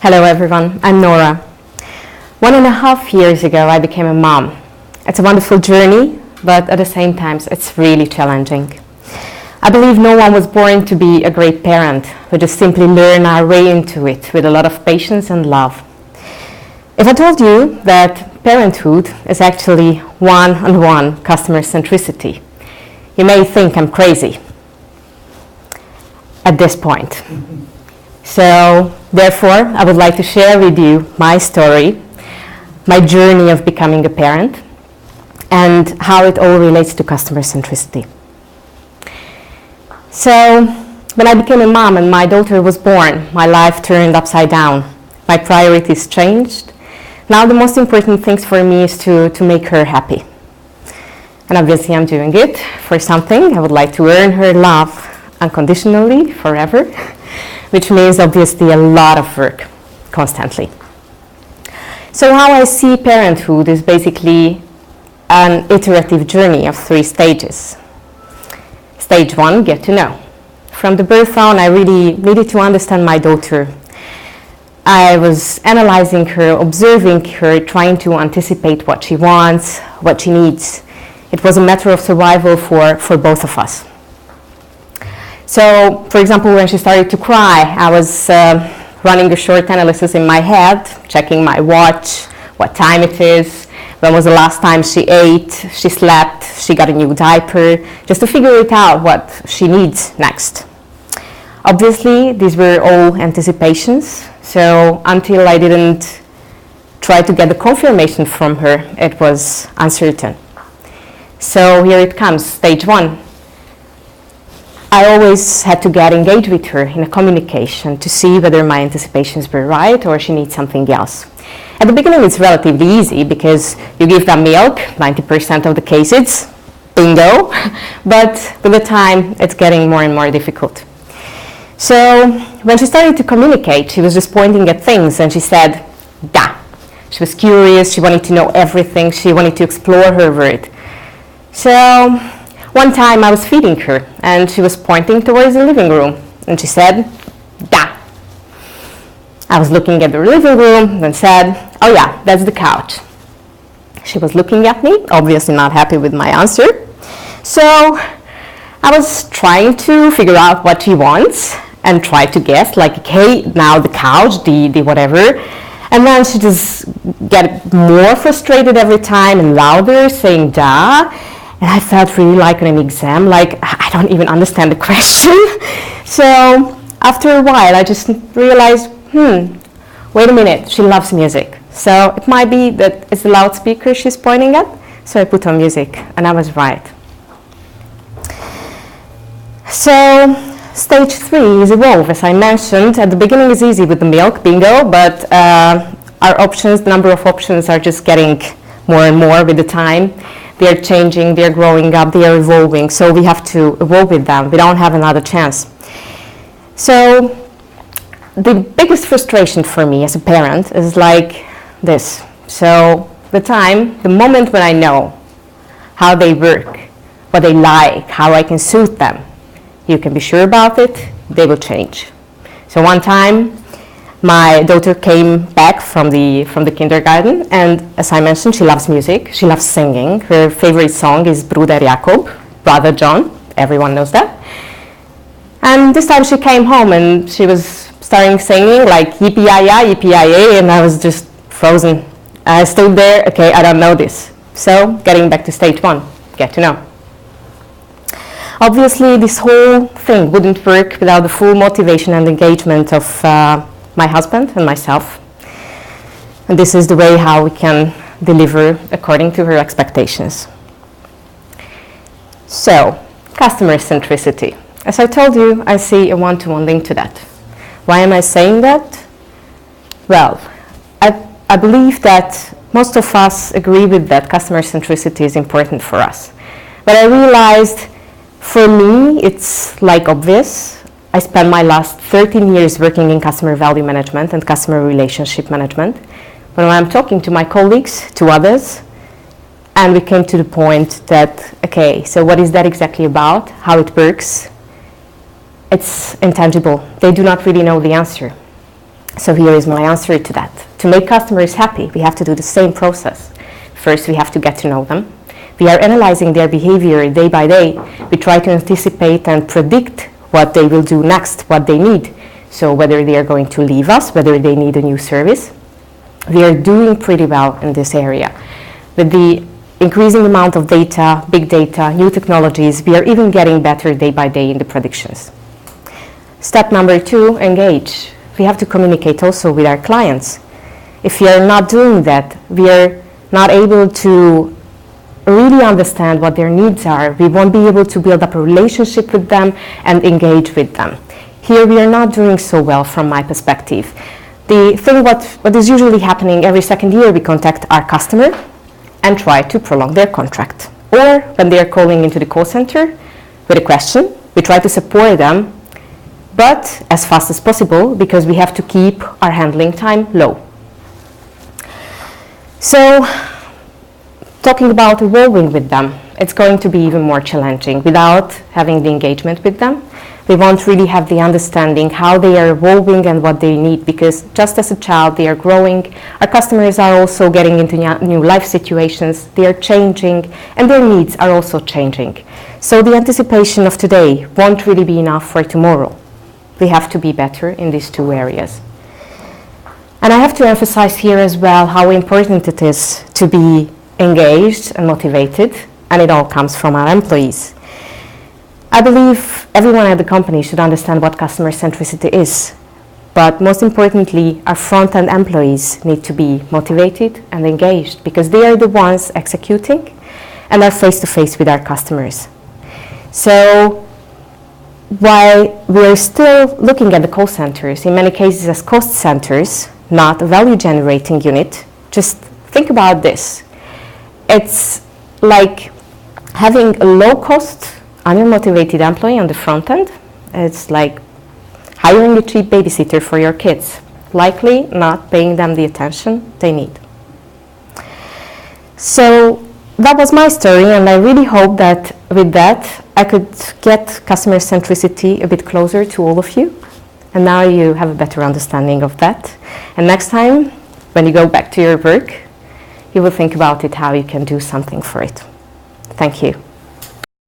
Hello everyone, I'm Nora. 1.5 years ago I became a mom. It's a wonderful journey, but at the same time it's really challenging. I believe no one was born to be a great parent. We just simply learn our way into it with a lot of patience and love. If I told you that parenthood is actually one-on-one customer centricity, you may think I'm crazy at this point. So, therefore, I would like to share with you my story, my journey of becoming a parent, and how it all relates to customer centricity. So, when I became a mom and my daughter was born, my life turned upside down. My priorities changed. Now the most important thing for me is to make her happy. And obviously I'm doing it for something. I would like to earn her love unconditionally, forever, which means obviously a lot of work, constantly. So how I see parenthood is basically an iterative journey of 3 stages. Stage 1, get to know. From the birth on, I really needed to understand my daughter. I was analyzing her, observing her, trying to anticipate what she wants, what she needs. It was a matter of survival for both of us. So, for example, when she started to cry, I was running a short analysis in my head, checking my watch, what time it is, when was the last time she ate, she slept, she got a new diaper, just to figure it out what she needs next. Obviously, these were all anticipations, so until I didn't try to get the confirmation from her, it was uncertain. So here it comes, stage 1. I always had to get engaged with her in a communication to see whether my anticipations were right or she needs something else. At the beginning it's relatively easy because you give them milk, 90% of the cases, bingo, but with the time it's getting more and more difficult. So when she started to communicate, she was just pointing at things and she said, da. She was curious, she wanted to know everything, she wanted to explore her world. So one time I was feeding her and she was pointing towards the living room and she said, da. I was looking at the living room and said, oh yeah, that's the couch. She was looking at me, obviously not happy with my answer. So I was trying to figure out what she wants and try to guess, like, okay, now the couch, the whatever. And then she just get more frustrated every time and louder, saying da. And I felt really like in an exam, like I don't even understand the question. So after a while, I just realized, wait a minute, she loves music. So it might be that it's the loudspeaker she's pointing at. So I put on music, and I was right. So stage 3 is evolve. As I mentioned, at the beginning it's easy with the milk, bingo, but our options, the number of options are just getting more and more with the time. They're changing, they're growing up, they are evolving, so we have to evolve with them. We don't have another chance. So the biggest frustration for me as a parent is like this. So the moment when I know how they work, what they like, how I can suit them, you can be sure about it, they will change. So one time, my daughter came back from the kindergarten, and as I mentioned, she loves music, she loves singing. Her favorite song is Bruder Jakob, Brother John, everyone knows that. And this time she came home and she was starting singing like yippee-yi-ya, yippee-yi-yay, and I was just frozen. I stood there, okay, I don't know this. So getting back to stage 1, get to know. Obviously, this whole thing wouldn't work without the full motivation and engagement of my husband and myself. And this is the way how we can deliver according to her expectations. So, customer centricity. As I told you, I see a one-to-one link to that. Why am I saying that? Well, I believe that most of us agree with that customer centricity is important for us. But I realized for me, it's like obvious. I spent my last 13 years working in customer value management and customer relationship management. But when I'm talking to my colleagues, to others, and we came to the point that, okay, so what is that exactly about, how it works? It's intangible. They do not really know the answer. So here is my answer to that. To make customers happy, we have to do the same process. First, we have to get to know them. We are analyzing their behavior day by day. We try to anticipate and predict what they will do next, what they need. So whether they are going to leave us, whether they need a new service. We are doing pretty well in this area. With the increasing amount of data, big data, new technologies, we are even getting better day by day in the predictions. Step number 2, engage. We have to communicate also with our clients. If we are not doing that, we are not able to really understand what their needs are. We won't be able to build up a relationship with them and engage with them. Here we are not doing so well from my perspective. The thing what is usually happening every second year, we contact our customer and try to prolong their contract. Or when they are calling into the call center with a question, we try to support them, but as fast as possible, because we have to keep our handling time low. So, talking about evolving with them, it's going to be even more challenging without having the engagement with them. We won't really have the understanding how they are evolving and what they need, because just as a child they are growing. Our customers are also getting into new life situations, they are changing, and their needs are also changing. So the anticipation of today won't really be enough for tomorrow. We have to be better in these 2 areas. And I have to emphasize here as well how important it is to be engaged and motivated, and it all comes from our employees. I believe everyone at the company should understand what customer centricity is, but most importantly, our front-end employees need to be motivated and engaged, because they are the ones executing and are face-to-face with our customers. So while we are still looking at the call centers, in many cases as cost centers, not a value-generating unit, just think about this. It's like having a low-cost, unmotivated employee on the front end. It's like hiring a cheap babysitter for your kids, likely not paying them the attention they need. So that was my story, and I really hope that with that I could get customer centricity a bit closer to all of you, and now you have a better understanding of that. And next time when you go back to your work, you will think about it, how you can do something for it. Thank you.